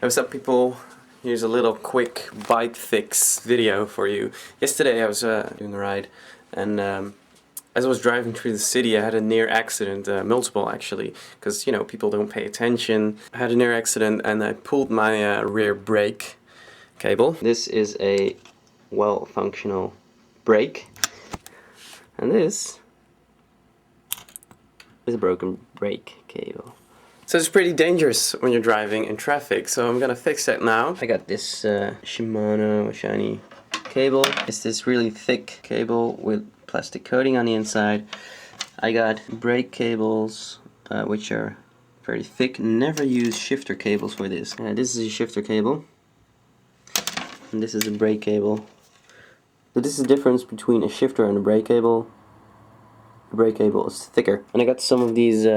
What's up, people? Here's a little quick bike fix video for you. Yesterday I was doing a ride, and as I was driving through the city I had a near accident, multiple actually, because you know, people don't pay attention. I had a near accident and I pulled my rear brake cable. This is a well-functional brake, and this is a broken brake cable. So it's pretty dangerous when you're driving in traffic, so I'm gonna fix that now. I got this Shimano shiny cable. It's this really thick cable with plastic coating on the inside. I got brake cables which are very thick. Never use shifter cables for this. This is a shifter cable, and this is a brake cable. So this is the difference between a shifter and a brake cable. The brake cable is thicker. And I got some of these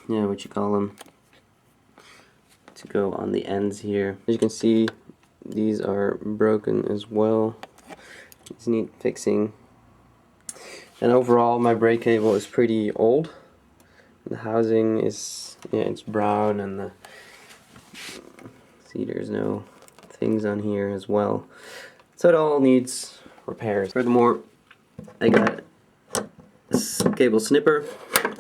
yeah, what you call them, to go on the ends here. As you can see, these are broken as well. These need fixing. And overall, my brake cable is pretty old. The housing is, yeah, it's brown, and the, see, there's no things on here as well. So it all needs repairs. Furthermore, I got this cable snipper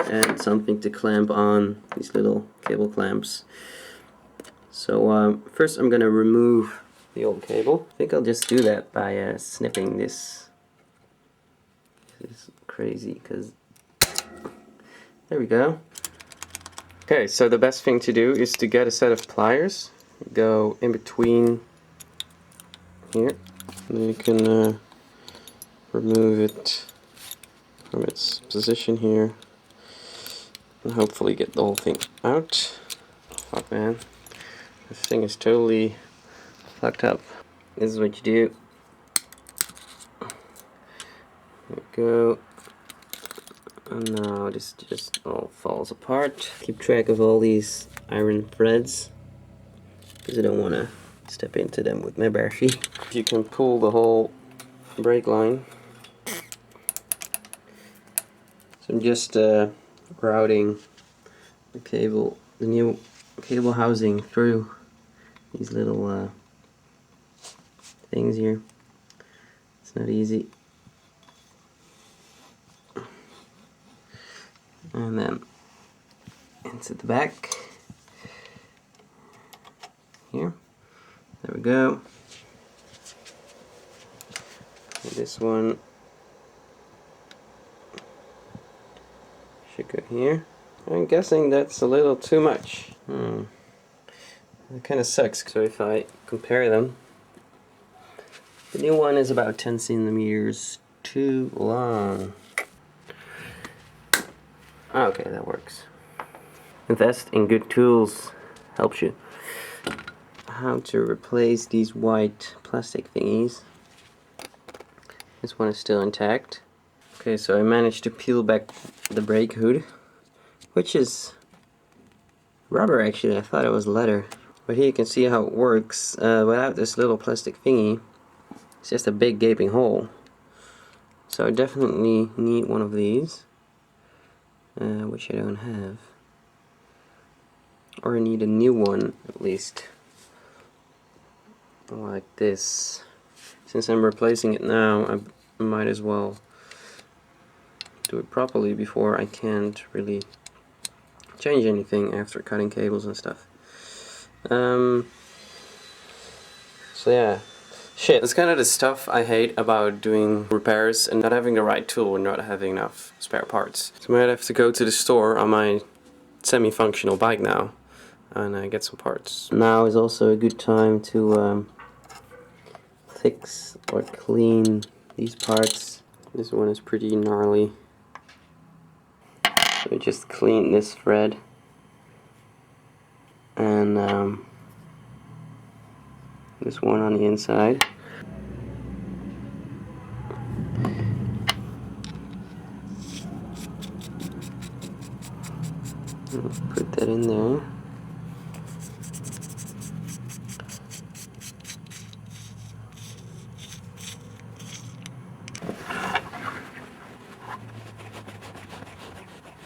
and something to clamp on these little cable clamps. So first I'm gonna remove the old cable. I think I'll just do that by snipping this. This is crazy, because there we go. Okay, so the best thing to do is to get a set of pliers, go in between here, and then you can remove it from its position here, and hopefully get the whole thing out. Fuck, man, this thing is totally fucked up. This is what you do. There we go. And now this just all falls apart. Keep track of all these iron threads, because I don't want to step into them with my bare feet. You can pull the whole brake line. So I'm just routing the cable, the new cable housing, through these little things here. It's not easy. And then into the back here. There we go. And this one should go here. I'm guessing that's a little too much. It kind of sucks. So if I compare them, the new one is about 10 centimeters too long. Okay, that works. Invest in good tools helps you. How to replace these white plastic thingies. This one is still intact. Okay, so I managed to peel back the brake hood, which is rubber actually. I thought it was leather. But here you can see how it works. Without this little plastic thingy, it's just a big gaping hole. So I definitely need one of these, which I don't have. Or I need a new one, at least. Like this. Since I'm replacing it now, I might as well do it properly before I can't really change anything after cutting cables and stuff. So yeah, shit. That's kind of the stuff I hate about doing repairs and not having the right tool and not having enough spare parts. So I might have to go to the store on my semi-functional bike now and get some parts. Now is also a good time to fix or clean these parts. This one is pretty gnarly. So just clean this thread and this one on the inside. Put that in there.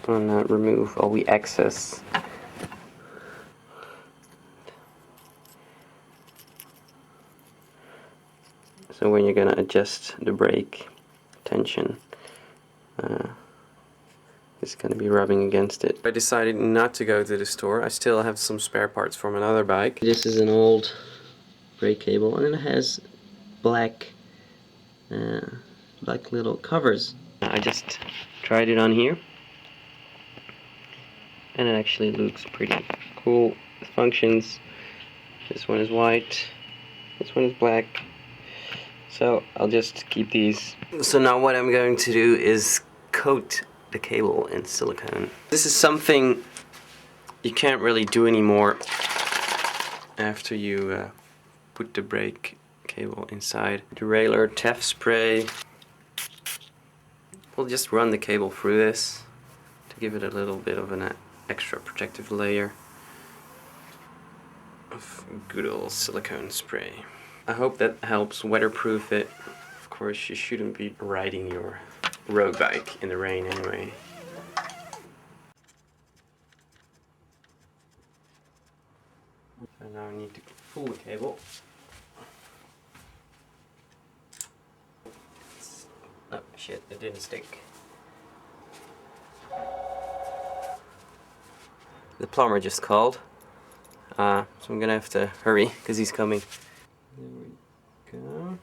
And remove all the excess. So when you're gonna adjust the brake tension, it's gonna be rubbing against it. I decided not to go to the store. I still have some spare parts from another bike. This is an old brake cable, and it has black little covers. I just tried it on here, and it actually looks pretty cool. It functions. This one is white, this one is black, so I'll just keep these. So now what I'm going to do is coat the cable in silicone. This is something you can't really do anymore after you put the brake cable inside. Derailleur TEF spray. We'll just run the cable through this to give it a little bit of an extra protective layer of good old silicone spray. I hope that helps weatherproof it. Of course, you shouldn't be riding your road bike in the rain anyway. So now I need to pull the cable. Oh shit, it didn't stick. The plumber just called. So I'm gonna have to hurry because he's coming. There we go.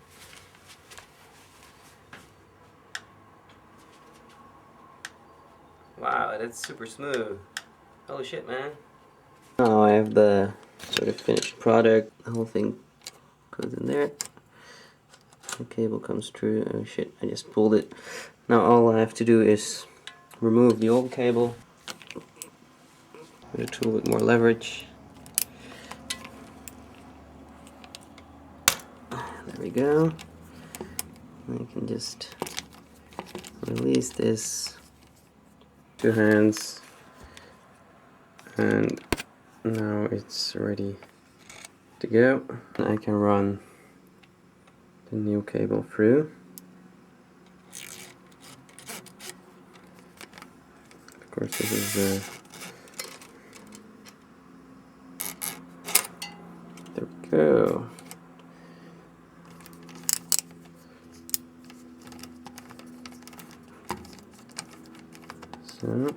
Wow, that's super smooth. Holy shit, man. Now I have the sort of finished product. The whole thing goes in there. The cable comes through. Oh shit, I just pulled it. Now all I have to do is remove the old cable with a tool with more leverage. There we go. I can just release this. 2 hands, and now it's ready to go. I can run the new cable through. Of course, this is there we go. So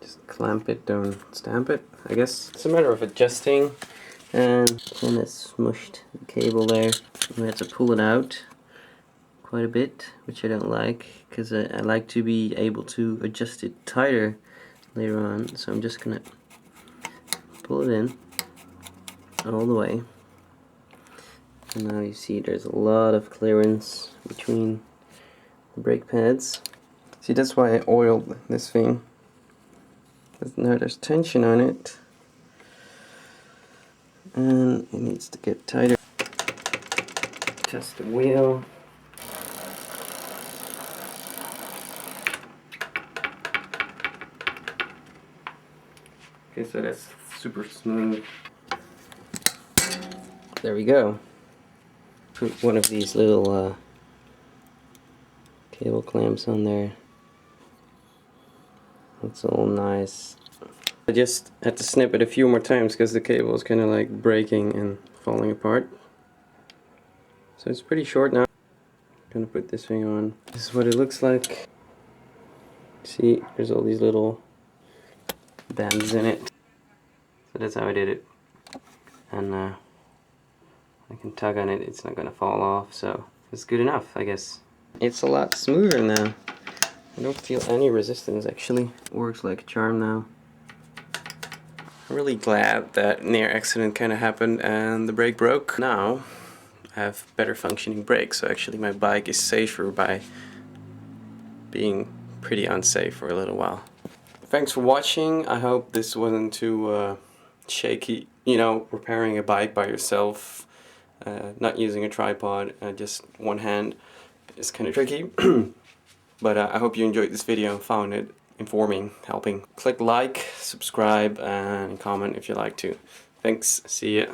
just clamp it, don't stamp it, I guess. It's a matter of adjusting, and then it's smushed the cable there. We had to pull it out quite a bit, which I don't like, because I like to be able to adjust it tighter later on. So I'm just gonna pull it in all the way, and now you see there's a lot of clearance between the brake pads. See, that's why I oiled this thing. Now there's tension on it, and it needs to get tighter. Test the wheel. Okay, so that's super smooth. There we go. Put one of these little cable clamps on there. That's all nice. I just had to snip it a few more times because the cable is kind of like breaking and falling apart. So it's pretty short now. I'm gonna put this thing on. This is what it looks like. See, there's all these little bands in it. So that's how I did it. And I can tug on it, it's not gonna fall off, so it's good enough, I guess. It's a lot smoother now. I don't feel any resistance actually. It works like a charm now. I'm really glad that near accident kind of happened and the brake broke. Now I have better functioning brakes, so actually my bike is safer by being pretty unsafe for a little while. Thanks for watching. I hope this wasn't too shaky. You know, repairing a bike by yourself, not using a tripod, just one hand is kind of tricky. But I hope you enjoyed this video and found it informing, helping. Click like, subscribe, and comment if you like to. Thanks, see ya.